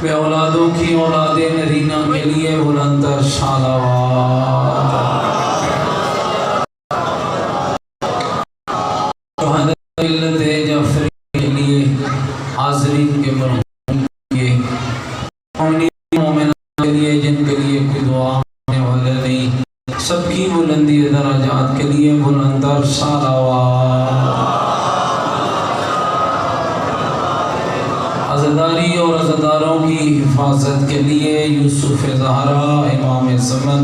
بے اولادوں کی اولاد نرینہ کے لیے بلند تر صلوات۔ شہداء ملت جعفری کے لیے، حاضرین کے مرحوم کے لیے، مومنات کے لیے جن کے لیے کوئی دعا ہونے والے نہیں، سب کی بلندی درجات کے لیے بلند تر صلوات۔ عزاداری اور عزاداروں کی حفاظت کے لیے یوسف زہرا امام زمن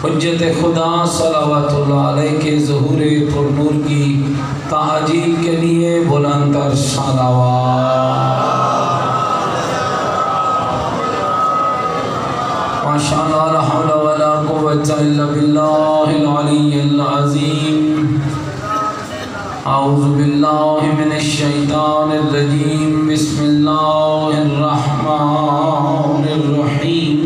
حجت خدا صلوات اللہ علیہ کے ظہور پر نور کی تحجیل کے لیے بلند تر صلوات۔ ماشاءاللہ لا حول ولا قوة الا باللہ العلی العظیم۔ اعوذ باللہ من الشیطان الرجیم، بسم اللہ الرحمن الرحیم۔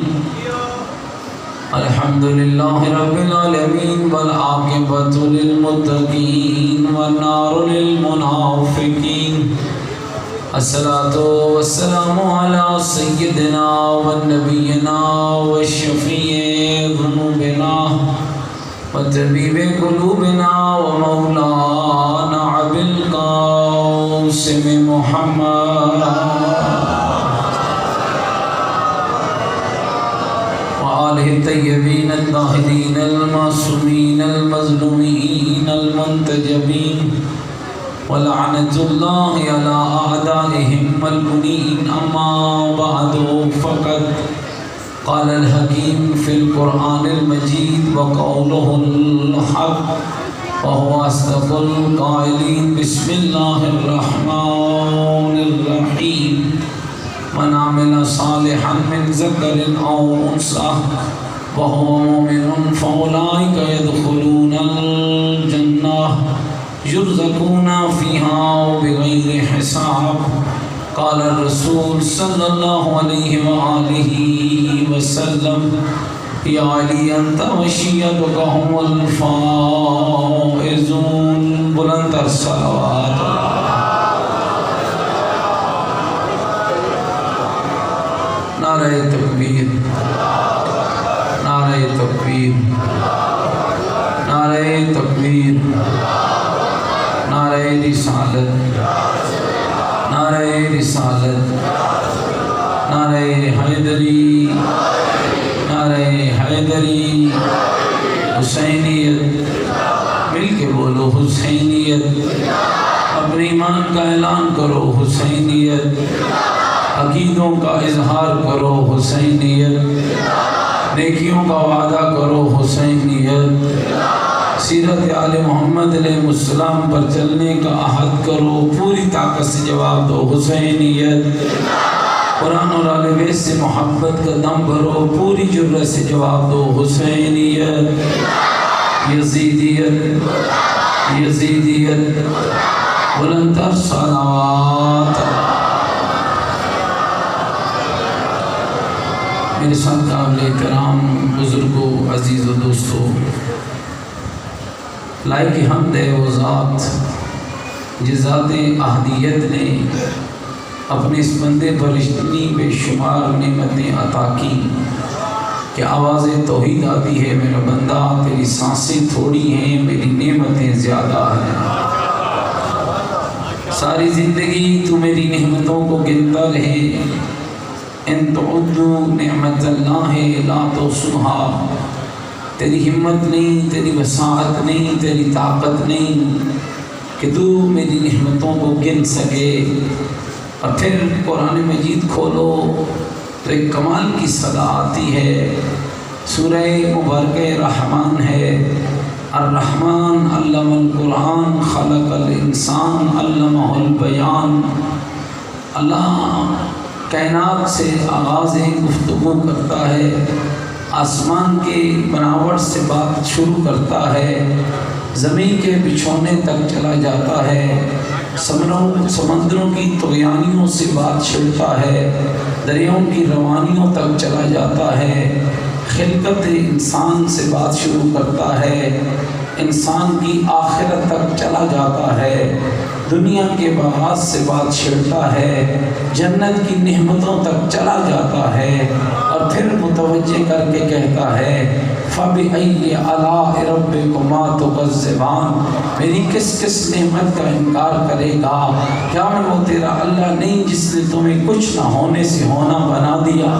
الحمدللہ رب العالمین والعاقبۃ للمتقین والنار للمنافقین۔ الصلاة والسلام علی سیدنا ونبینا وشفیع ذنوبنا وطبیب قلوبنا ومولانا ابی القاسم محمد وآلہ الطیبین الطاہرین المعصومین المظلومین المنتجبین ولعنت اللہ علی اعدائہم ملعونین۔ اما بعد فقد قال الحکیم فی القرآن المجید وقولہ الحق وهو اصدق القائلین۔ بسم اللہ الرحمن الرحیم۔ من عمل صالحا من ذکر او انثی وهو مؤمن فاولئک يدخلون الجنہ یرزقون فیہا بغیر حساب۔ قال الرسول صلی اللہ علیہ وآلہ وسلم یا علی انت وشیعتک هم الفائزون۔ بلند تر صلوات۔ نعرہ تکبیر، نعرہ تکبیر، نعرہ تکبیر، نعرہ رسالت، نعرہ رسالت، نعرہ حیدری، نعرہ حیدری، حسینیت، مل کے بولو حسینیت، اپنے ایمان کا اعلان کرو حسینیت، عقیدوں کا اظہار کرو حسینیت، نیکیوں کا وعدہ کرو حسینیت، سیرت آل محمد علیہ السلام پر چلنے کا عہد کرو، پوری طاقت سے جواب دو حسینیت، قرآن اور آل بیت سے محبت کا دم بھرو، پوری جرأت سے جواب دو حسینیت، یزیدیت، یزیدیت، بلند تر صلوات۔ میرے ساتھ قابل کرام بزرگوں، عزیز و دوستوں، لائق حمد ہے وہ ذات جس ذات احدیت نے اپنے اس بندے پر اتنی بے شمار نعمتیں عطا کی کہ آواز توحید آتی ہے، میرا بندہ تیری سانسیں تھوڑی ہیں، میری نعمتیں زیادہ ہیں۔ ساری زندگی تو میری نعمتوں کو گنتا رہے، ان تعدوا نعمت اللہ لا تحصوها۔ تیری ہمت نہیں، تیری وسعت نہیں، تیری طاقت نہیں کہ تو میری نعمتوں کو گن سکے۔ اور پھر قرآن مجید کھولو تو ایک کمال کی صدا آتی ہے، سورہ مبارکہ رحمان ہے۔ الرحمن علم القرآن خلق الانسان علمہ البیان۔ اللہ کائنات سے آغاز گفتگو کرتا ہے، آسمان کی بناوٹ سے بات شروع کرتا ہے، زمین کے بچھونے تک چلا جاتا ہے، سمندروں کی طغیانیوں سے بات چھڑتا ہے، دریاؤں کی روانیوں تک چلا جاتا ہے، خلقت انسان سے بات شروع کرتا ہے، انسان کی آخرت تک چلا جاتا ہے، دنیا کے باغات سے بات چھیڑتا ہے، جنت کی نعمتوں تک چلا جاتا ہے اور پھر متوجہ کر کے کہتا ہے فَبِأَيِّ آلَاءِ رَبِّكُمَا تُكَذِّبَانِ، میری کس کس نعمت کا انکار کرے گا؟ کیا میں وہ تیرا اللہ نہیں جس نے تمہیں کچھ نہ ہونے سے ہونا بنا دیا؟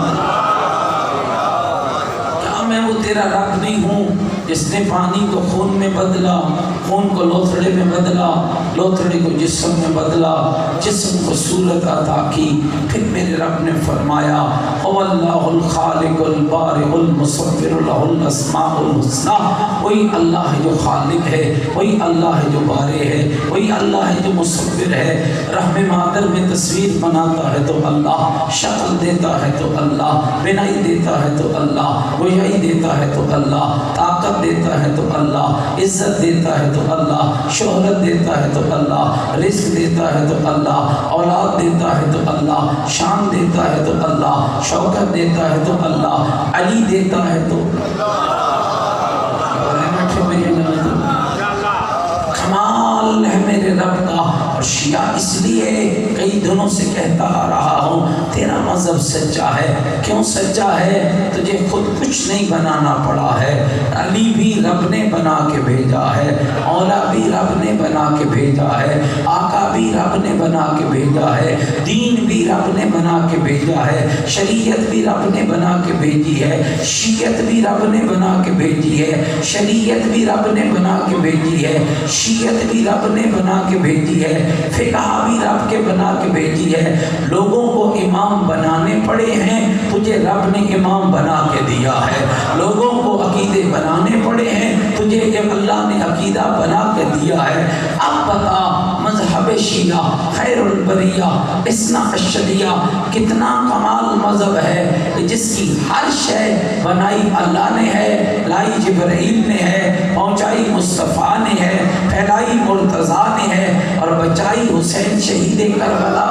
کیا میں وہ تیرا رب نہیں ہوں جس نے پانی کو خون میں بدلا، خون کو لوتھڑے میں بدلا، لوتھڑے کو جسم میں بدلا، جسم کو صورت عطا کی؟ پھر میرے رب نے فرمایا هو اللہ الخالق البارئ المصور لہ الاسماء الحسنی، وہی اللہ ہے جو خالق ہے، وہی اللہ ہے جو بارئ ہے، وہی اللہ ہے جو مصور ہے۔ رحم مادر میں تصویر بناتا ہے تو اللہ، شکل دیتا ہے تو اللہ، بنائی دیتا ہے تو اللہ، گویائی دیتا ہے تو اللہ، طاقت دیتا ہے تو اللہ، عزت دیتا ہے تو اللہ، شہرت دیتا ہے تو اللہ، رزق دیتا ہے تو اللہ، اولاد دیتا ہے تو اللہ، شان دیتا ہے تو اللہ، شوکت دیتا ہے تو اللہ، علی دیتا ہے تو کمال ہے میرے رب کا۔ اور شیعہ اس لیے کئی دنوں سے کہتا آ رہا ہوں تیرا مذہب سچا ہے۔ کیوں سچا ہے؟ تجھے خود کچھ نہیں بنانا پڑا ہے، علی بھی رب نے بنا کے بھیجا ہے، اولا بھی رب نے بنا کے بھیجا ہے، آقا بھی رب نے بنا کے بھیجا ہے، دین بھی رب نے بنا کے بھیجا ہے، شریعت بھی رب نے بنا کے بھیجی ہے، شیعت بھی رب نے بنا کے بھیجی ہے، شریعت بھی رب نے بنا کے بھیجی ہے، شیعت بھی رب نے بنا کے بھیجی ہے، فقہ بھی رب کے بنا کے بھیجی ہے۔ لوگوں کو امام بنانے پڑے ہیں، تجھے رب نے امام بنا کے دیا ہے۔ لوگوں کو عقیدے بنانے پڑے ہیں، تجھے اللہ نے عقیدہ بنا کے دیا ہے۔ اب بتا مذہب شیعہ خیر البریہ اثنا عشریہ کتنا کمال مذہب ہے جس کی ہر شے بنائی اللہ نے ہے، لائی جبرائیل نے ہے، پہنچائی مصطفیٰ نے ہے، پھیلائی مرتضیٰ نے ہے اور بچائی حسین شہید کربلا۔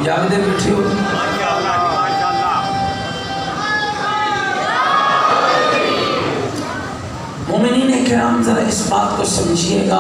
جاگدے بیٹھے ہو؟ مومنین کرام ذرا اس بات کو سمجھیے گا،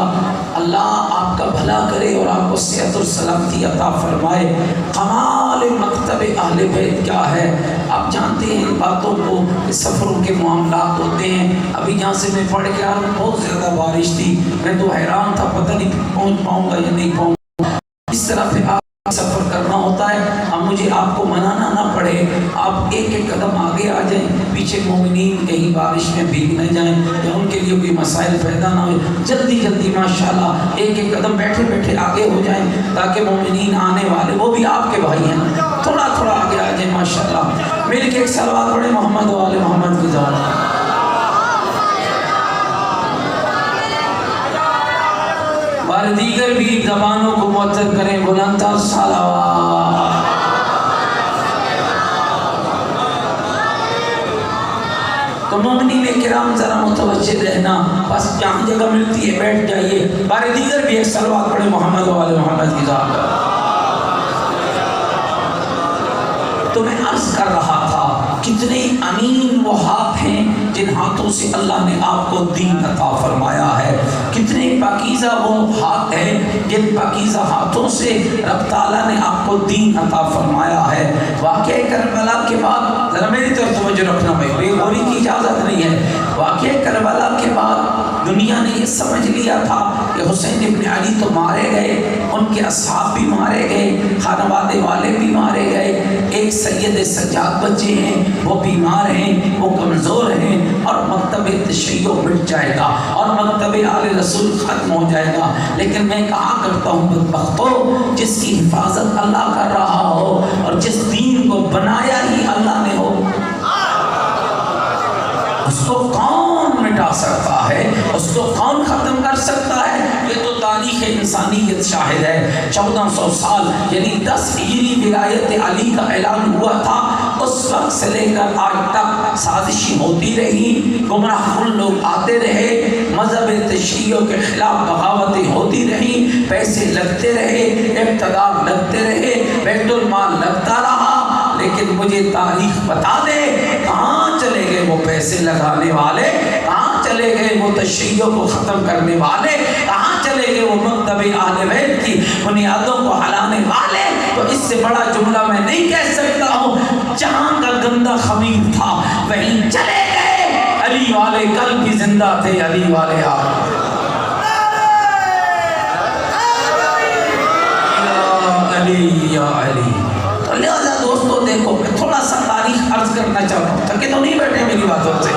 اللہ آپ کا بھلا کرے اور آپ کو صحت اور سلامتی عطا فرمائے۔ کمال مکتب اہل بیت کیا ہے؟ آپ جانتے ہیں ان باتوں کو، سفروں کے معاملات ہوتے ہیں۔ ابھی یہاں سے میں پڑھ کے آ رہا ہوں، بہت زیادہ بارش تھی، میں تو حیران تھا پتہ نہیں پہنچ پاؤں گا یا نہیں پاؤں گا۔ اس طرح سے آپ سفر کرنا ہوتا ہے، اب مجھے آپ کو منانا نہ پڑے، آپ ایک ایک قدم آگے آ جائیں، پیچھے مومنین کہیں بارش میں بھیگ نہ جائیں یا ان کے لیے کوئی مسائل پیدا نہ ہو، جلدی جلدی ماشاءاللہ ایک ایک قدم بیٹھے بیٹھے آگے ہو جائیں تاکہ مومنین آنے والے وہ بھی آپ کے بھائی ہیں، تھوڑا تھوڑا آگے آ جائیں ماشاءاللہ۔ مل کے ایک صلوات پڑھیں محمد و آل محمد کی ذات۔ اور دیگر بھی زبانوں کو معطر کریں بلند صلوات۔ تو مومنین کرام ذرا متوجہ رہنا، بس جہاں جگہ ملتی ہے بیٹھ جائیے، بار دیگر بھی ایک صلوات پڑھیں محمد و آل محمد کی ذات۔ تو میں عرض کر رہا تھا کتنے امین وہ ہاتھ ہیں جن ہاتھوں سے اللہ نے آپ کو دین عطا فرمایا ہے، کتنے پاکیزہ وہ ہاتھ ہیں جن پاکیزہ ہاتھوں سے رب تعالیٰ نے آپ کو دین عطا فرمایا ہے۔ واقعہ کربلا کے بعد ذرا میری طرف توجہ رکھنا بھائی، بے غوری کی اجازت نہیں ہے۔ واقعہ کربلا کے بعد دنیا نے یہ سمجھ لیا تھا کہ حسین ابن علی تو مارے گئے، ان کے اصحاب بھی مارے گئے، خانوادے والے بھی مارے گئے، ایک سید سجاد بچے ہیں، وہ بیمار ہیں، وہ کمزور ہیں، اور مکتب تشیع مٹ جائے گا اور مکتب آل رسول ختم ہو جائے گا۔ لیکن میں کہا کرتا ہوں بدبختو، جس کی حفاظت اللہ کر رہا ہو اور جس دین کو بنایا ہی اللہ نے ہو، اس کو کون مٹا سکتا ہے؟ اس کو کون ختم کر سکتا ہے؟ یہ تو تاریخ انسانیت شاہد ہے۔ 1400 سال یعنی 10 ہجری ولایت علی کا اعلان ہوا تھا، اس وقت سے لے کر آج تک سازشیں ہوتی رہی، گمراہ کن لوگ آتے رہے، مذہب تشیع کے خلاف بغاوتیں ہوتی رہی، پیسے لگتے رہے، اقتدار لگتے رہے، بیت المال لگتا رہا، لیکن مجھے تاریخ بتا دے کہاں چلے گئے وہ پیسے لگانے والے، کہاں چلے گئے وہ تشیع کو ختم کرنے والے؟ تھے وہ مکتب اہل بیت کی بنیادوں کو ہلانے والے، تو اس سے بڑا جملہ میں نہیں کہہ سکتا ہوں۔ جہاں کا گندا خمیر تھا وہیں چلے گئے، علی والے کل بھی زندہ تھے، علی والے آج۔ یا علی۔ تو لہذا دوستو دیکھو، میں تھوڑا سا تاریخ عرض کرنا چاہتا ہوں، تھکے تو نہیں بیٹھے میری باتوں سے۔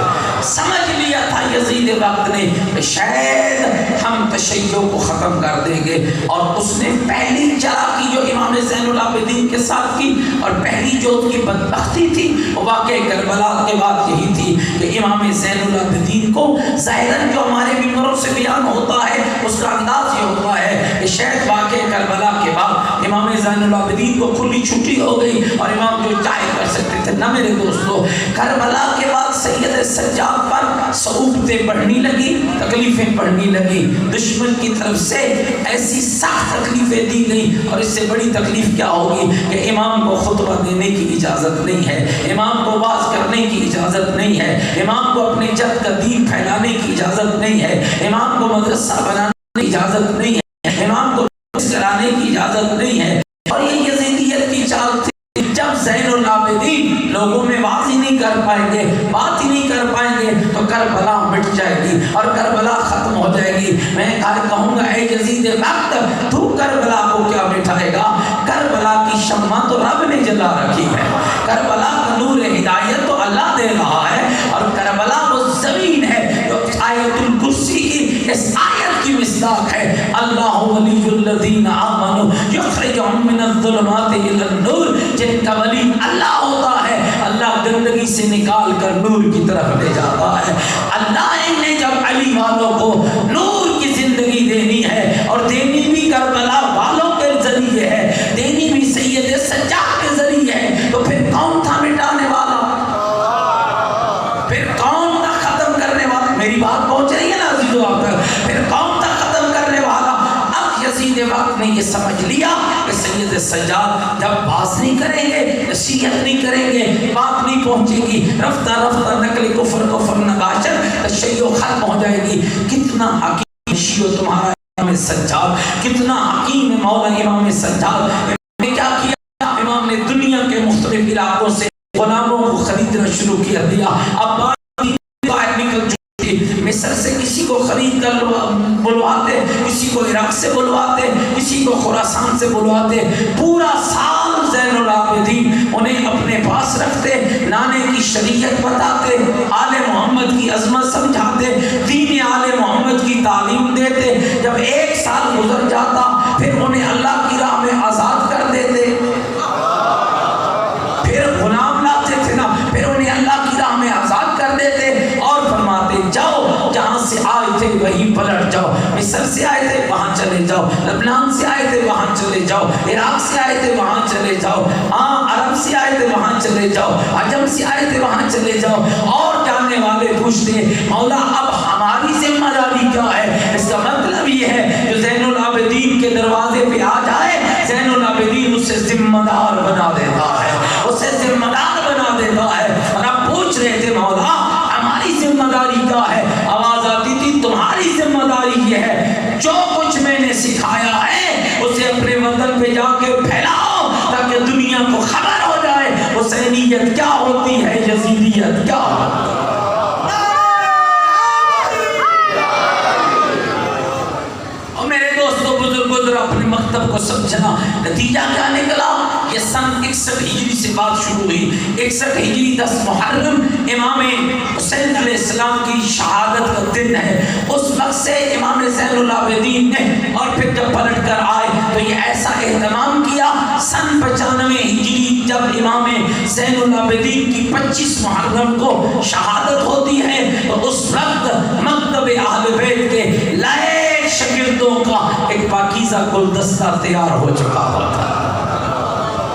سمجھ لیا تھا یزید وقت نے کہ شاید ہم تشیع کو ختم کر دیں گے، اور اس نے پہلی چالاکی جو امام زین العابدین کے ساتھ کی، اور پہلی جو اس کی بدبختی تھی وہ واقعہ کربلا کے بعد یہی تھی کہ امام زین العابدین کو ظاہراً جو ہمارے ممبروں سے بیان ہوتا ہے اس کا انداز یہ ہوتا ہے کہ شاید واقعہ کربلا کے بعد امام زین العابدین کو کھلی چھٹی ہو گئی اور امام جو چاہے کر سکتے تھے۔ نہ میرے دوستو، کربلا کے بعد سید سجاد پر صعوبتیں بڑھنی لگی، تکلیفیں بڑھنی لگی، دشمن کی طرف سے ایسی سخت تکلیفیں دی گئی، اور اس سے بڑی تکلیف کیا ہوگی کہ امام کو خطبہ دینے کی اجازت نہیں ہے، امام کو واعظ کرنے کی اجازت نہیں ہے، امام کو اپنے جد کا دین پھیلانے کی اجازت نہیں ہے، امام کو مدرسہ بنانے کی اجازت نہیں ہے، امام کو کرانے کی اجازت نہیں ہے۔ اور یہ یزیدیت کی چال تھی، جب زین العابدین لوگوں میں واضح نہیں کر پائیں گے، بات ہی نہیں کر پائیں گے، تو کربلا مٹ جائے گی اور کربلا ختم ہو جائے گی۔ میں کہوں گا اے یزید وقت، تو کربلا کو کیا مٹھائے گا؟ کربلا کی شمع تو رب نے جلا رکھی ہے، کربلا کا نور ہدایت تو اللہ دے رہا ہے، اور کربلا وہ زمین ہے جو آیت الکرسی کی اس آیت کی مصداق ہے، اللہ ولی الذین آمنوا یخرجهم من الظلمات الی النور۔ جن کا ولی اللہ ہوتا ہے، اللہ گندگی سے نکال کر نور کی طرف لے جاتا ہے۔ اللہ نے جب علی والوں کو نور کی زندگی دینی ہے، اور دینی بھی کربلا والوں کے ذریعے ہے، دینی بھی سید سجاد کے ذریعے ہے، تو پھر کون تھا مٹانے والا؟ پھر کون تھا ختم کرنے والا؟ میری بات پہنچ رہی ہے نا عزیزو آپ تک؟ پھر کون تھا ختم کرنے والا؟ اب یزید وقت نے یہ سمجھ لیا کہ سید سجاد جب باز نہیں کریں گے، نصیحت نہیں کریں گے، بات نہیں پہنچے گی، رفتہ رفتہ نقل کفر نباشر تشیع ختم ہو جائے گی۔ کتنا حکیم شیعہ تمہارا امام سجاد، کتنا حکیم ہے مولا امام سجاد۔ امام نے کیا کیا؟ امام نے دنیا کے مختلف علاقوں سے غلاموں کو خریدنا شروع کیا دیا۔ اب بات نکل چکی، مصر سے کسی کو خرید کر بلواتے، کسی کو عراق سے بلواتے، کسی کو خراسان سے بلواتے، پورا سال زین العابدین انہیں اپنے پاس رکھتے، نانے کی شریعت بتاتے، آل محمد کی عظمت سمجھاتے، دین آل محمد کی تعلیم دیتے۔ جب ایک سال گزر جاتا پھر انہیں اللہ کی راہ میں آزاد کر دیتے، پھر غلام لاتے تھے نا، پھر انہیں اللہ کی راہ میں آزاد کر دیتے، اور فرماتے جاؤ جہاں سے آئے تھے وہیں پلٹ جاؤ، مصر سے آئے تھے وہاں چلے جاؤ، لبنان سے آئے تھے وہاں چلے جاؤ، عراق سے آئے تھے وہاں چلے جاؤ، عرب سے آئے تھے وہاں چلے جاؤ، عجم سے آئے تھے وہاں چلے جاؤ۔ اور جاننے والے پوچھتے مولا اب ہماری ذمہ داری کیا ہے؟ اس کا مطلب یہ ہے جو زین العابدین کے دروازے پہ آ جائے، زین العابدین اسے ذمہ دار بنا دیتا ہے، اسے ذمہ دار بنا دیتا ہے۔ اور اب پوچھ رہے تھے مولا ہماری ذمہ داری کیا ہے؟ آواز آتی تھی تمہاری ذمہ داری یہ ہے جو کچھ میں نے سکھایا ہے اسے اپنے وطن پہ جا کے پھیلاؤ تاکہ دنیا کو خبر ہو جائے حسینیت کیا ہوتی ہے، یزیدیت کیا ہوتی ہے۔ اور میرے دوستو بزرگوں ذرا اپنے مکتب کو سمجھنا، نتیجہ کیا نکلا؟ یہ سن 61 ہجری سے بات شروع ہوئی، 61 ہجری 10 محرم امام حسین علیہ السلام کی شہادت کا دن ہے۔ اس وقت سے امام زین العابدین نے، اور پھر جب پلٹ کر آئے تو یہ ایسا اہتمام کیا، سن 95 ہجری جب امام زین العابدین کی 25 محرم کو شہادت ہوتی ہے تو اس وقت مکتب اہل بیت کے لائق شاگردوں کا ایک پاکیزہ گلدستہ تیار ہو چکا ہوتا ہے،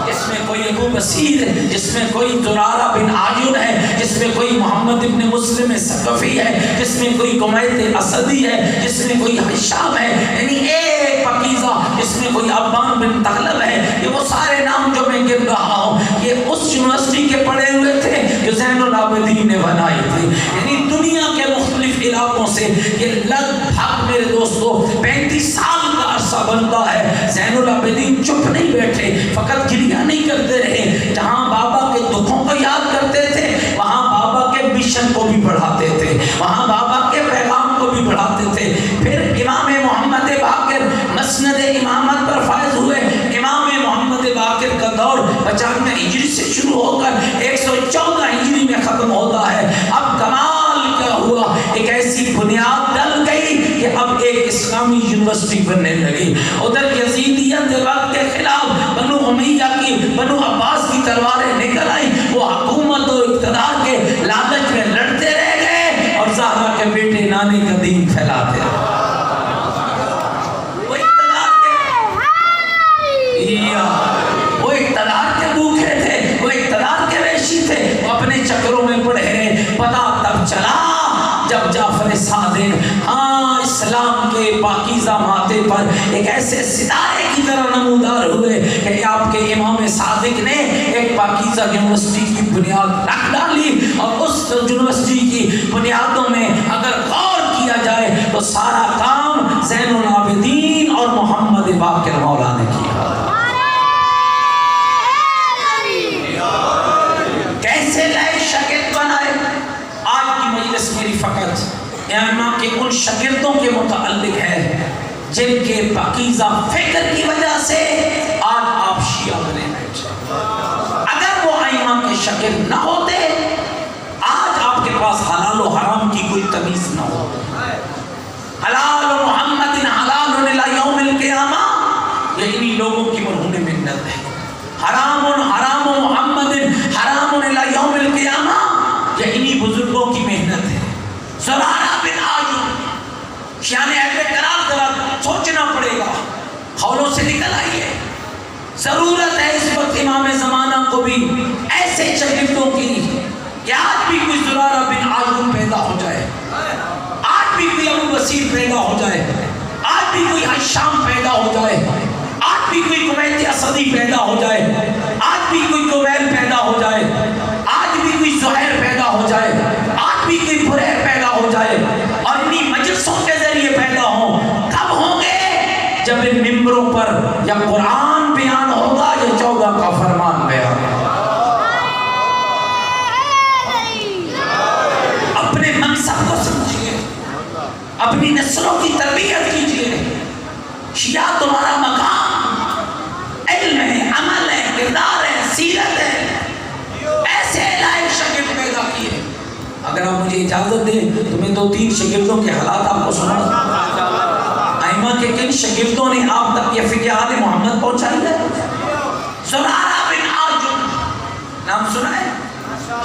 جس میں کوئی ابو بصیر ہے، جس میں کوئی زرارہ بن عایون ہے، جس میں کوئی محمد ابن مسلم ثقفی ہے، جس میں کوئی قمیت اسدی ہے، جس میں کوئی حشام ہے، یعنی ایک پاکیزہ، جس میں کوئی ابان بن تغلب ہے۔ یہ وہ سارے نام جو میں گر رہا ہوں یہ اس یونیورسٹی کے پڑھے ہوئے تھے جو زین العابدین نے بنائی تھی، یعنی دنیا کے مختلف علاقوں سے یہ لگ بھگ میرے دوستو 35 سال بنتا ہے. زین العابدین چپ نہیں بیٹھے, فقط گریہ نہیں کرتے رہے. جہاں بابا کے دکھوں کو یاد کرتے تھے وہاں بابا کے مشن کو بھی بڑھاتے تھے, وہاں بابا کے پیغام کو بھی بڑھاتے تھے. پھر امام محمد باقر مسند امامت پر فائز ہوئے. امام محمد باقر کا دور 95 ہجری سے شروع ہو کر 114 ہجری میں ختم ہوتا ہے. اب کمال کیا ہوا, ایک ایسی بنیاد ڈل گئی کہ اب ایک اسلامی یونیورسٹی بننے لگی. ادھر یزیدیت وقت کے خلاف بنو امیہ کی, بنو عباس کی تلواریں نکل آئی. وہ حکومت و اقتدار کے لالچ میں لڑتے رہ گئے اور زہرا کے بیٹے نانے کا دین پھیلاتے رہے. وہ اقتدار کے بھوکے تھے, وہ اقتدار کے ویشی تھے, وہ اپنے چکروں میں پڑے رہے. پتہ تب چلا جب جعفر صادق اسلام کے پاکیزہ ماتھے پر ایک ایسے ستارے کی طرح نمودار ہوئے کہ آپ کے امام صادق نے ایک پاکیزہ یونیورسٹی کی بنیاد رکھ ڈالی. اور اس یونیورسٹی کی بنیادوں میں اگر غور کیا جائے تو سارا کام زین العابدین اور محمد باقر مولا نے کیا. کیسے لائے شاگرد بنائے. آج کی مجلس میری فقط ائمہ کے ان شاگردوں کے متعلق ہے جن کے پاکیزہ فکر کی وجہ سے آج آپ شیعہ بنے بیٹھے. اگر وہ ائمہ کے شاگرد نہ ہوتے آج آپ کے پاس حلال و حرام کی کوئی تمیز نہ ہوتی. حلال و محمد حلال الی یوم القیامہ, یہ انہی لوگوں کی مرہون منت ہے. حرام و محمد حرام الی یوم القیامہ, یہ انہی بزرگوں کی محنت ہے. زرارہ بن عاجم شیعہ اہل قرار ذرا سوچنا پڑے گا, خولوں سے نکل آئیے. ضرورت ہے اس وقت امام زمانہ کو بھی ایسے شاگردوں کی کہ آج بھی کوئی زرارہ بن عاجم پیدا ہو جائے, آج بھی کوئی ابو بصیر پیدا ہو جائے, آج بھی کوئی حشام پیدا ہو جائے, آج بھی کوئی قمیت اسدی پیدا ہو جائے, آج بھی کوئی قبیل پیدا ہو جائے, آج بھی کوئی زہیر پیدا ہو جائے, آج بھی کوئی بریر پیدا ہو جائے, اور انہی مجلسوں کے ذریعے پیدا ہوں. کب ہوں گے؟ جب ان ممبروں پر یا قرآن بیان ہوگا یا 14 کا فرمان بیان ہوگا. اپنے منصب کو سمجھیے, اپنی نسلوں کی تربیت کیجیے. شیعہ تمہارا مقام علم ہے, عمل ہے, کردار ہے, سیرت ہے. ایسے لائق شاگرد پیدا کیے. اگر آپ مجھے اجازت دیں تو میں 2-3 شاگردوں کے حالات آپ کو سنا. ائمہ کے کن شاگردوں نے آپ تک یہ فقہ آل محمد پہنچائی ہے؟ زرارہ بن عاجم نام سنا ہے؟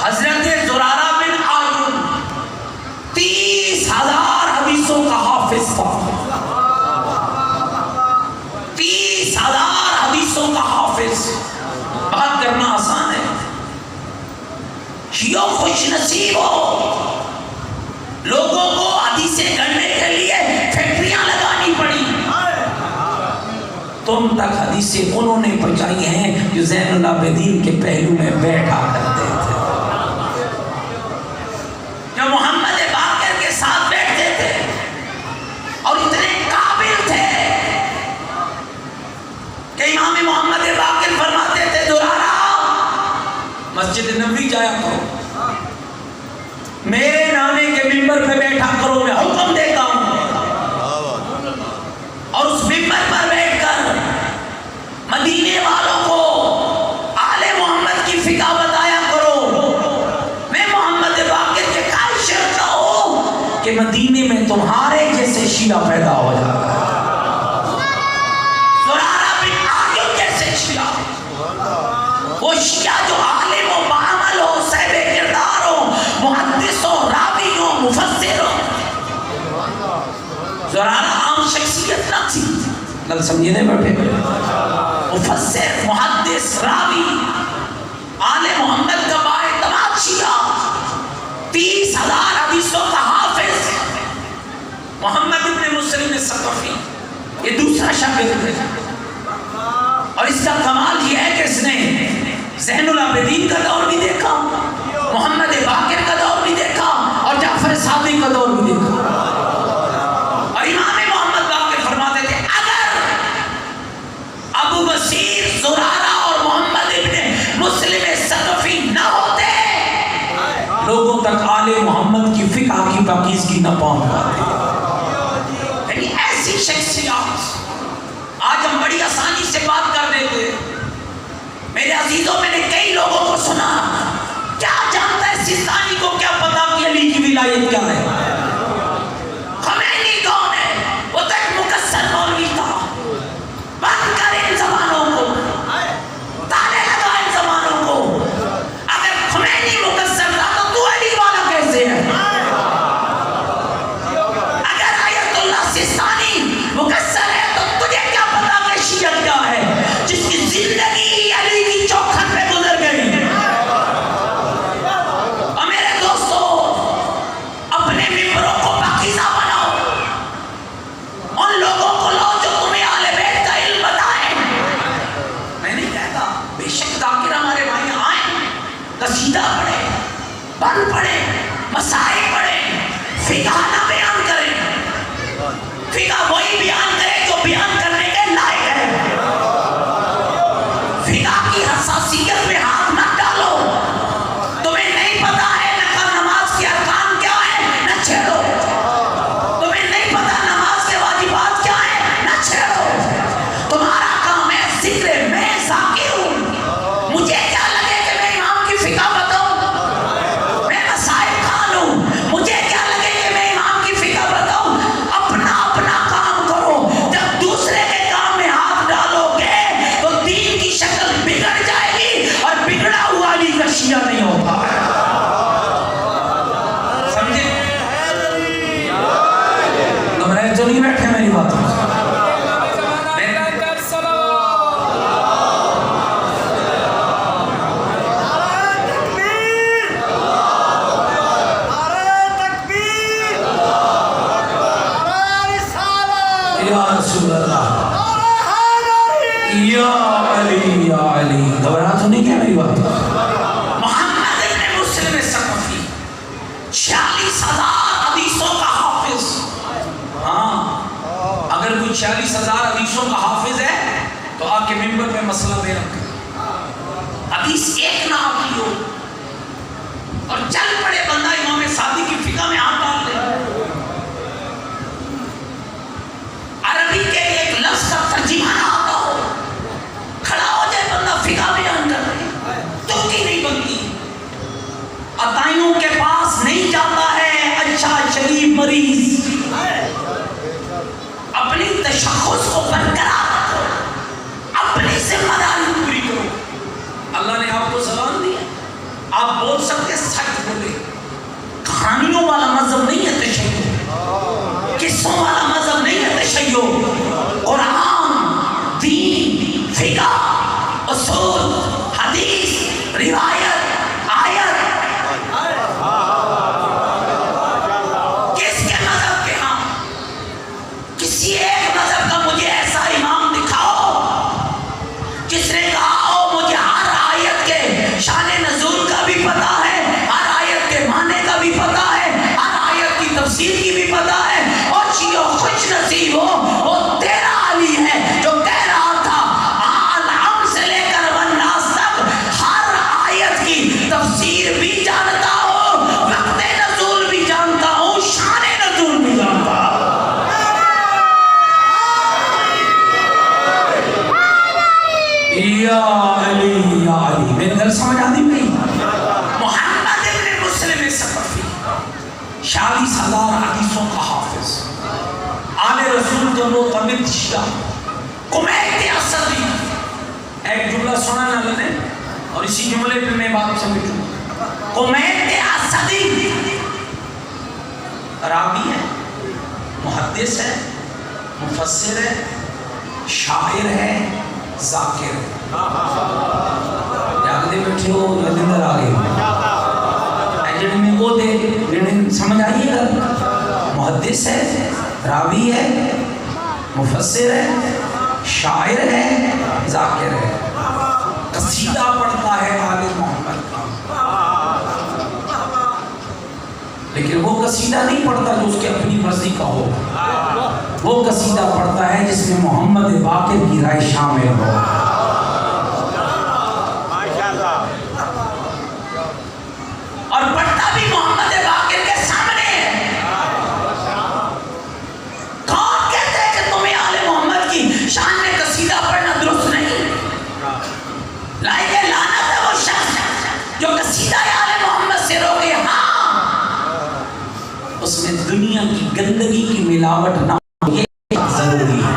حضرت زرارہ بن عاجم 30,000 حدیثوں کا حافظ تھا. 30,000 حدیثوں کا حافظ. بات کرنا آسان ہے, شیعوں خوش نصیب ہو, لوگوں کو حدیثیں گھڑنے کے لیے فیکٹریاں لگانی پڑی. تم تک حدیثیں انہوں نے پہنچائی ہیں جو زین العابدین کے پہلو میں بیٹھا کرتے تھے, جو محمد باقر کے ساتھ بیٹھتے تھے اور اتنے قابل تھے کہ امام محمد باقر فرماتے تھے زرارہ مسجد نبوی جایا کرو, میرے نانے کے ممبر پہ بیٹھا کرو, میں حکم دیتا ہوں. اور اس ممبر پر بیٹھ کر مدینے والوں کو آل محمد کی فقہ بتایا کرو. میں محمد باقر کے قائل شرط ہوں کہ مدینے میں تمہارے جیسے شیعہ پیدا ہو جاتا ہے. زرارہ بن عاجم جیسے شیعہ, وہ شیعہ جو عالم و معامل ہو, صاحب کردار ہو, محدث ہو, راوی ہو, مفسر ہو. زرارہ عام شخصیت نہ تھی, کل سمجھنے بیٹھے. مفسر, محدث, راوی, آل محمد کا بااعتماد شیعہ, 30,000 حدیثوں کا حافظ. محمد ابن مسلم ثقفی یہ دوسرا شاگرد ہے, اور اس کا کمال یہ ہے کہ اس نے زین العابدین کا دور بھی دیکھا, محمد باقر کا دور بھی دیکھا, اور جعفر صادق کا دور بھی دیکھا. اور امام محمد باقر فرماتے تھے اگر تفسیر زرارہ اور محمد ابن مسلم ثقفی نہ ہوتے لوگوں تک آل محمد کی فقہ کی پاکیزگی نہ پہنچ پاتے. یعنی ایسی شخصیات آج ہم بڑی آسانی سے بات کر دیتے. میرے عزیزوں میں نے کئی لوگوں کو سنا کیا جانتا ہے سیستانی کو کیا پتا کہ علی کی ولایت کیا ہے. خمینی کون ہے؟ وہ تو ایک مکسر مولوی تھا. بند کر ان زبانوں کو, تالے لگا ان زبانوں کو. اگر خمینی مکسر تھا تو تو علی والا کیسے ہے؟ اگر آیت اللہ سیستانی مکسر ہے تو تجھے کیا پتا کہ شیعہ کیا ہے جس کی زندگی علی کی چوکھٹ پہ گزر گئی. اور میرے دوستو اپنے ممبروں کو پاکیزہ بناؤ. ان لوگوں کو لو جو تمہیں اہل بیت کا علم بتائیں. میں نہیں کہتا بے شک ذاکر ہمارے بھائی آئیں, قصیدہ پڑھیں, بن پڑھیں, مسائل پڑھیں, فقہ نہ بیان کریں. فقہ وہی بیان کرے جو بیان کرنے کے لائق ہے. فقہ کی حساسیت میں ہاتھ نہ ڈالو. تمہیں نہیں پتا ہے نماز کے ارکان کیا ہے, نہ چھیڑو. تمہیں نہیں پتا نماز کے واجبات کیا ہے, نہ چھیڑو. تمہارا کام ہے ذکر میں ذاکر ہوں. مجھے کیا لگے کہ میں امام کی فقہ بتاؤں, میں مسائل کھالوں. مجھے کیا لگے کہ میں امام کی فقہ بتاؤں. اپنا اپنا کام کرو. جب دوسرے کے کام میں ہاتھ ڈالو گے تو دین کی شکل بگڑ جائے گی, اور بگڑا ہوا علی کا شیعہ نہیں ہوتا ہے. سمجھے؟ گھبرائے تو نہیں بیٹھے میری باتوں سے. یا رسول اللہ, یا علی, یا علی. گھبرا تو نہیں کیا میری بات. محمد ابن مسلم ثقفی 46,000 حدیثوں کا حافظ. ہاں, اگر کوئی 46,000 حدیثوں کا حافظ ہے تو آ کے ممبر پہ مسئلہ دے رکھے. حدیث ایک نہ آتی ہو اور چل پڑے بندہ امام صادق کی فقہ میں ہاتھ ڈال دے. عربی کے ایک لفظ کا ترجمہ نہ آتا ہو, کھڑا ہو جائے بندہ فقہ بیان کر رہے, تو کی نہیں بنتی. عطائیوں کے پاس نہیں جاتا ہے اچھا شریف مریض. اپنی تشخص کو برقرار رکھو, اپنی ذمہ داری پوری کرو. اللہ نے آپ کو زبان دی ہے, آپ بول سکتے, سچ بولے. کہانیوں والا مذہب نہیں ہے تشیع, قصوں والا مذہب نہیں ہے تشیع. قرآن, دین, فقہ, اصول, حدیث, روایت, آیت. کس کے مذہب کے ہاں کسی ایک مذہب کا مجھے ایسا امام دکھاؤ جس نے کہا ہو مجھے ہر آیت کے شان نزول کا بھی پتا ہے, ہر آیت کے معنی کا بھی پتا ہے, ہر آیت کی تفسیر کی بھی پتا ہے. اور شیعہ خوش نصیب ہو, وہ تیرا علی ہے جو کہہ رہا تھا العم سے لے کر والناس تک ہر آیت کی تفسیر بھی جانتا ہوں, وقت نزول بھی جانتا ہوں, شان نزول بھی جانتا ہوں. یا علی, یا علی. میرے دل سمجھ آتی نہیں. محمد ابن مسلم ثقفی 46,000 حدیثوں کا حافظ, آل رسول کا معتمد شیعہ, کمیت اسدی. ایک جملہ سنا نا اللہ نے, اور اسی جملے پہ میں بات سمجھوں. کمیت اسدی راوی ہے, محدث ہے, مفسر ہے, شاعر ہے, ذاکر ہے. جاگتے بیٹھے ہو اندر آ گئے ایجنٹ میں وہ دے سمجھ آئیے گا. محدث ہے, راوی ہے, مفسر ہے, شاعر ہے, ذاکر ہے. قصیدہ پڑھتا ہے آل محمد کا, لیکن وہ قصیدہ نہیں پڑھتا جو اس کے اپنی مرضی کا ہو. وہ قصیدہ پڑھتا ہے جس میں محمد باقر کی رائے شامل ہو. گندگی کی ملاوٹ نہ ہو، یہ ضروری ہے۔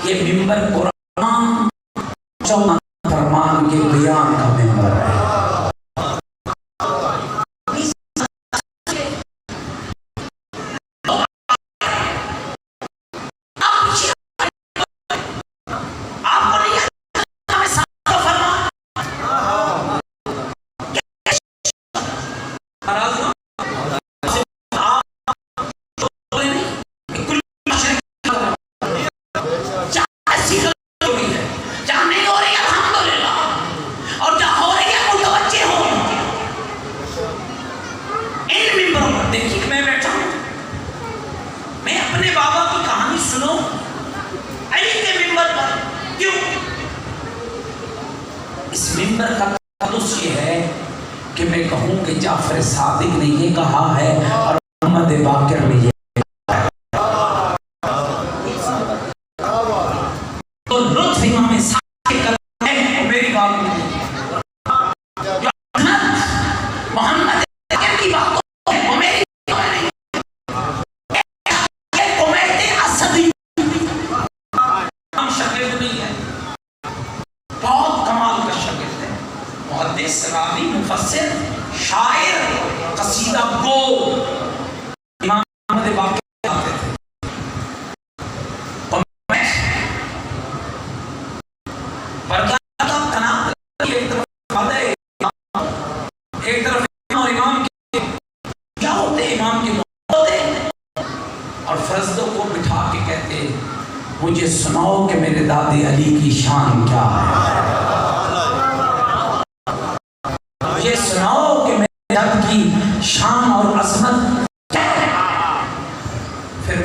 یہ ممبر قرآن فرمان کے بیان کا ممبر ہے۔ دیکھیے میں بیٹھا ہوں، میں اپنے بابا کی کہانی سنوں علی کے ممبر پر، کیوں؟ اس ممبر کا تقدس یہ ہے کہ میں کہوں کہ جعفر صادق نے یہ کہا ہے اور محمد باقر نے یہ کہا ہے۔ تو لطف امام صادق کا ہے میری بات میں محمد باقر کی بات راوی، مفسر، شاعر، قصیدہ گو امام محمد باقر آتے تھے۔ پردہ کا تناظر ایک طرف فادہ ایک طرف اور امام کے کیا ہوتے، امام کے ہوتے، اور فرزدوں کو بٹھا کے کہتے مجھے سناؤ کہ میرے دادے علی کی شان کیا ہے، یہ سناؤ کہ میرے داد کی شان اور عظمت کیا ہے۔ پھر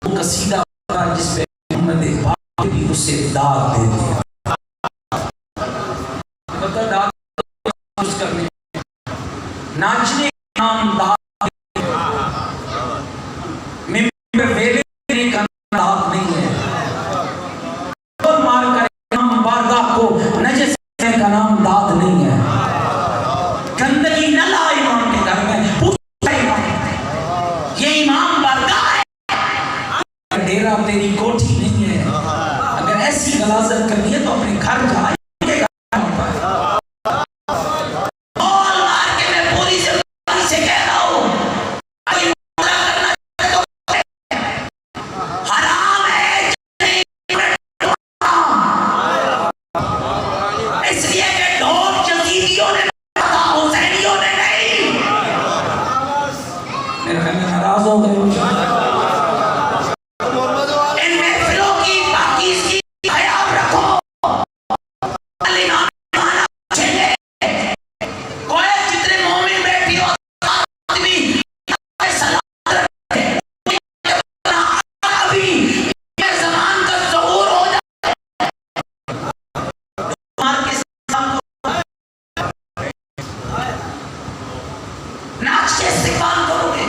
وہ قصیدہ جس پہ محمد باقر بھی اسے داد دیتے ہیں، داد کرنے ناچنے کا نام داد، ممبر ویلے کا داد نہیں ہے، مار کر امام بارگاہ کو نجس کا نام داد نہیں ہے، گندگی نہ لا امام کے گھر میں، پوچھتا امام یہ امام بارگاہ ہے، ڈیرا تیری کوٹھی نہیں ہے، اگر ایسی غلاظت کرنی ہے تو اپنے گھر جائے ناراض ہو گئے۔ ان محفلوں کی پاکیزگی کا خیال رکھو، کوئی جتنے مومن بیٹھی ہو آدمی سلام رکھے، ابھی یہ زمان کا ظہور ہو جائے ناچ کے استقبال کرو گے،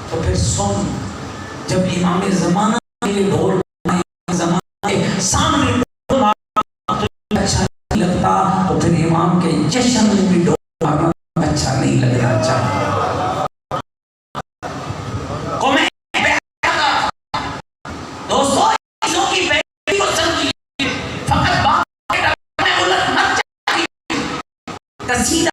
تو پھر سن جب امام زمانہ کے ڈھول زمانے کے سامنے ڈھول مارنا اچھا نہیں لگتا، تو پھر امام کے جشن میں بھی ڈھول مارنا اچھا نہیں لگنا چاہیے۔ دوستو چیزوں کی بیٹی کو سمجھیے، فقط بات کے ڈر میں الٹ مت جائیے۔ قصیدہ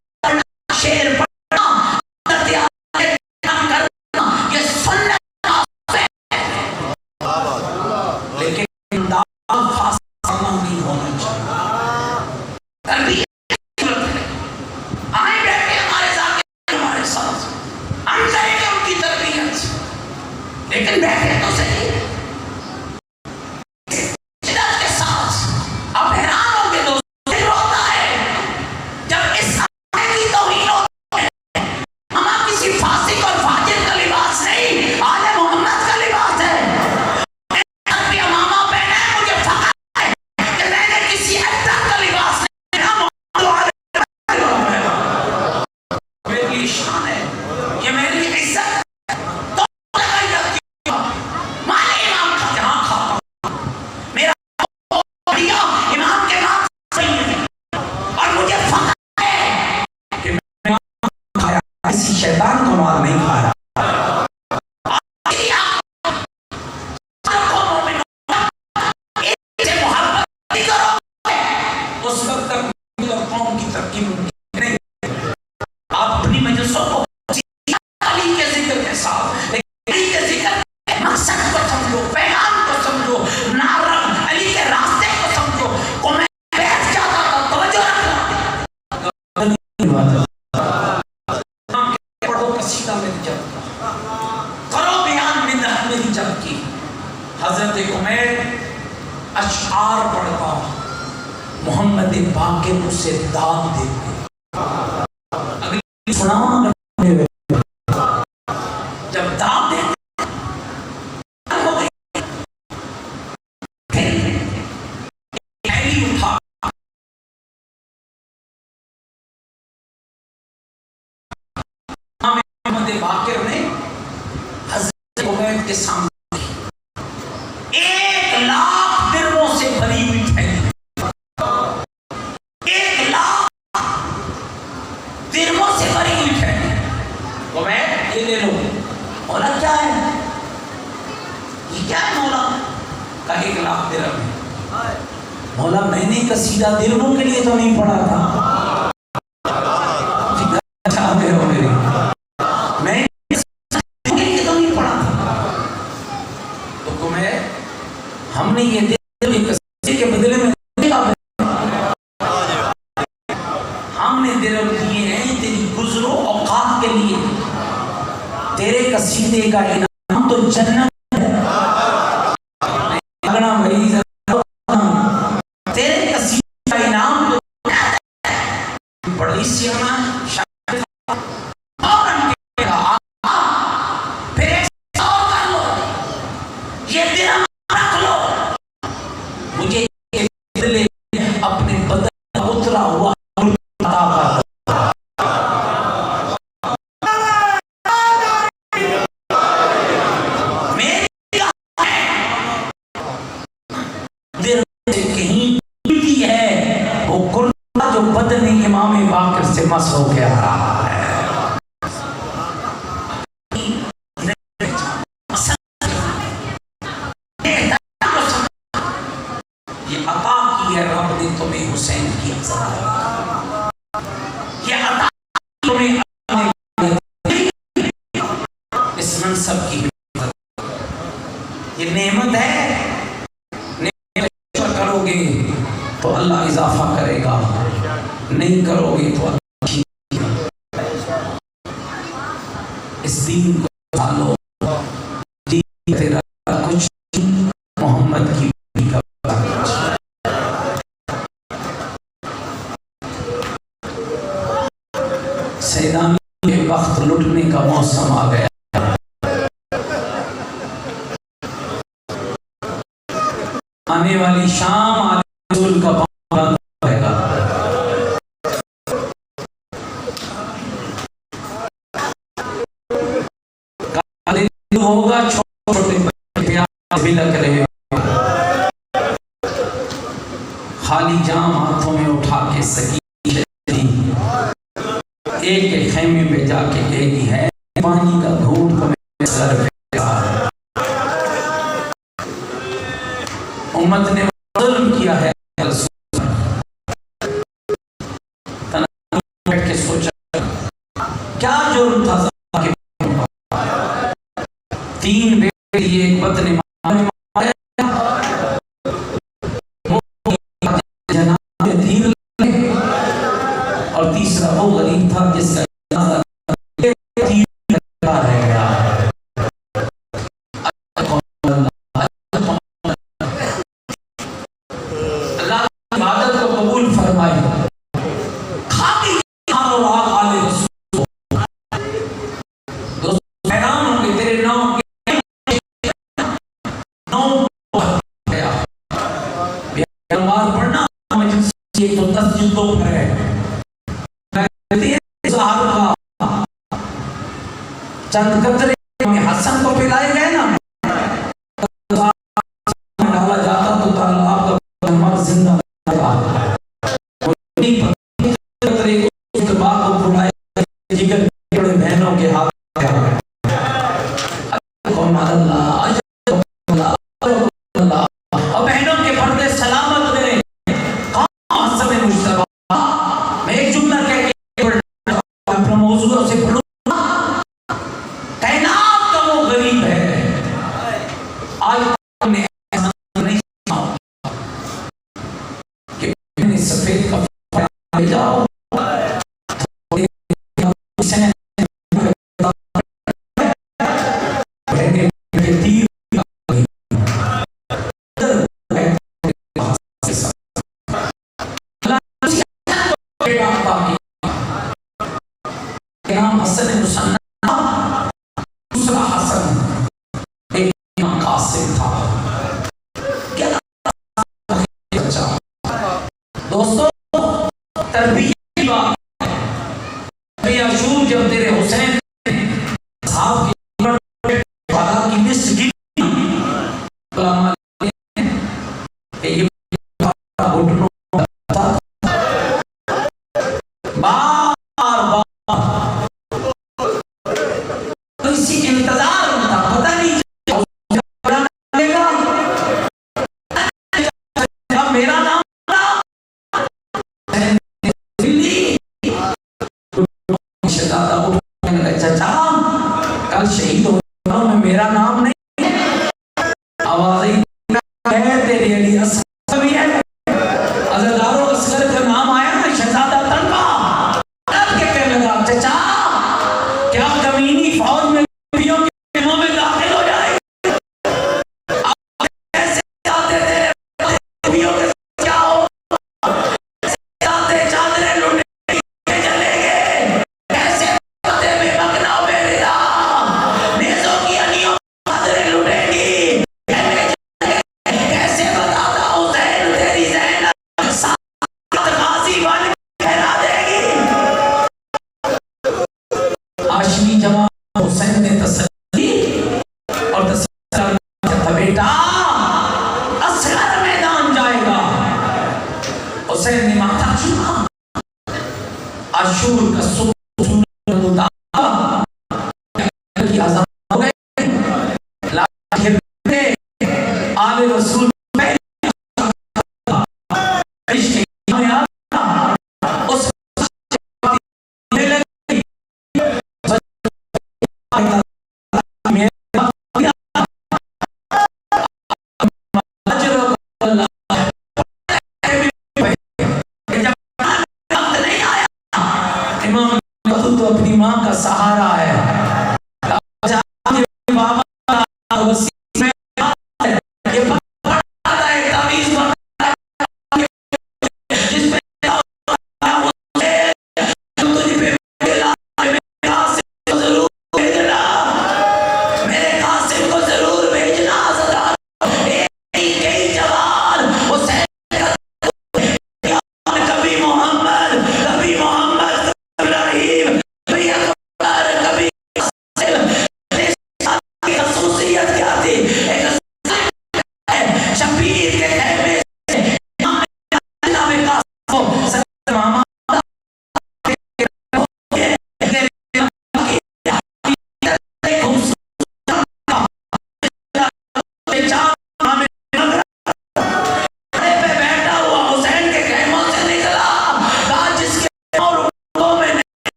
لیکن بیٹھے تو صحیح شدت کے ساتھ. آپ حیران ہوں گے دوستو، دل روتا ہے جب اس آنے کی توہین ہوتی ہے. ہم کسی فاسق اور فاجر کا لباس نہیں، آل محمد کا لباس ہے. اپنی امامہ پہنے مجھے فخر ہے کہ میں نے کسی ایکٹر کا لباس نہیں پہنا. میری شان ہے، یہ میری عزت ہے. کسی شیطان کو مار نہیں کھایا. اس وقت تک قوم کی ترقی ممکن نہیں. آپ اپنی مجلسوں کو علی کے ذکر کے ساتھ، علی کے ذکر مقصد کو سمجھو، پیغام کو سمجھو، نعرہ علی کے راستے کو سمجھو. کو میں بیٹھ جاتا تھا، توجہ رکھنا. کرو بیان منت میری جب کی. حضرت عمیر اشعار پڑھتا، محمد باقر اسے داد دیتے. اگلی سنا جب داد دیتے ہو گئی پھر اٹھا محمد باقر نے حضرت عمیر کے سامنے 1,00,000 درہموں سے بھری ہوئی تھیلی، 1,00,000 درہموں سے بھری ہوئی تھیلی. عمیر یہ لے لو. مولا کیا ہے؟ یہ کیا ہے مولا؟ کہا 1,00,000 درہم ہے. مولا میں نے قصیدہ درہموں کے لیے تو نہیں پڑھا تھا. چاہتے ہو میری، میں کے لیے تو نہیں پڑھا تھا. تو عمیر ہم نے یہ قصیدے کے بدلے میں ہم نے درہم دیے ہیں تیری گزرو اوقات کے لیے. تیرے قصیدے کا انعام تو جنت ہے. تیرے قصیدے کا انعام تو جنت ہے. بڑی سیانا شاید فوراً کہا پھر ایک اور کر لو، یہ درہم رکھ لو. مجھے یہ بدلے اپنے بدن کا اترا ہوا عطا کر. جو بدن امام باقر سے مس ہو کے آ رہا ہے. یہ عطا کی ہے رب نے تمہیں حسین کی عطا. یہ عطا تمہیں اس منصب کی یہ نعمت ہے. نعمت کرو گے تو اللہ اضافہ کرے گا، نہیں کرو گے تو اس دین کو ڈالو. دین تیرا کچھ محمد کی سیدانی کے وقت لٹنے کا موسم آ گیا. آنے والی شام آنے رسول کا بند رہے گا. ہوگا چھوٹے پیاز بھی لگ رہے خالی جام ہاتھوں میں اٹھا کے سکی ایک ایک خیمے پہ جا کے کہے گی ہے پانی کا گھونٹ تو میرے سر پہ آ. امت نے ظلم کیا ہے. بیٹھ کے سوچا کیا جرم تھا 3 بیٹے ایک بدن اور تیسرا وہ غریب تھا جس کا پر ہے چند قطرے حسن کو پلائے گئے نا، ڈالا جاتا تو تالاب کا مر زندہ رہا، قطرے کو بعد کو پھلائے جگر بڑے بہنوں کے ہاتھ اور بہنوں کے پردے سلامت کرے. حسن مشتبہ میں ایک جملہ کہہ کے اپنا موضوع سے پڑھوں. کائنات کا وہ غریب ہے آج تم نے ایسا نہیں سنا کہ میں نے سفید کپڑا لے جاؤ حسن مسنہ دوسرا حسن ایک امام قاسم تھا. کیا دوستو تربیت کی بات ہے. نبی عاشور جب تیرے حسین صاحب کی بڑا کی لسٹ کی علماء کہ یہ گھٹنوں بار بار اسی کے انتظار ہوتا، پتہ نہیں لے گا میرا نام چچا کل شہید ہو میں میرا نام نہیں آواز تیری علی اصغر بھی ہے عزادارو اصغر کا نام آیا نا شہزادہ طلبہ ڈر کے کہنے لگا چچا کیا کمینی فوج میں بیوں کے منہ میں داخل ہو جائے آپ کیسے جاتے تھے بیوں کے کیا ہو جاتے چادریں لوٹے چلے گئے کیسے باتیں بے مغنا بے رضا نیزوں کی انیوں چادریں لوٹے گی کیسے بتاتا حسین تیری زینب ساتھ غازی بن کہنا دے گی. ہاشمی جوان حسین نے تسلی اور تسلی کہتا بیٹا اصغر میدان جائے گا. حسین نے ماتھا چوما. عاشور کا سوچ مطابق کی آزاد ہو گئے لاکھر آل رسول تو اپنی ماں کا سہارا ہے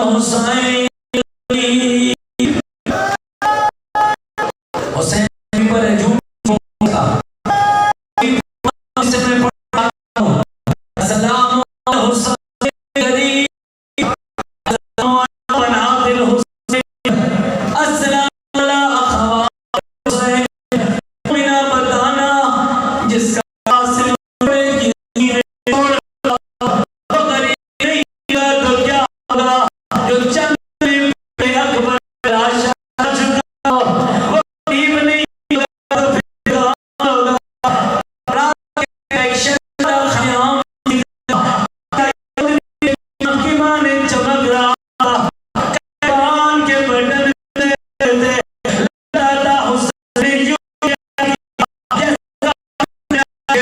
حسین حسین پر جھوٹ تھا سے میں پڑھتا ہوں السلام حسین غریب السلام بنات الحسین السلام اخوات حسین مینا بتانا جس کا حاصل ہوئے کی توڑ وہ غریب نہیں کیا تو کیا ہوگا جو چند پہ اکبر راشا چکا وہ غریب نہیں کیا تو پھر کیا ہوگا رات کے ایک شکل خیام کی ماں نے چمک رہا کان کے بٹن دے دادا حسین یوں کیا جیسا کہ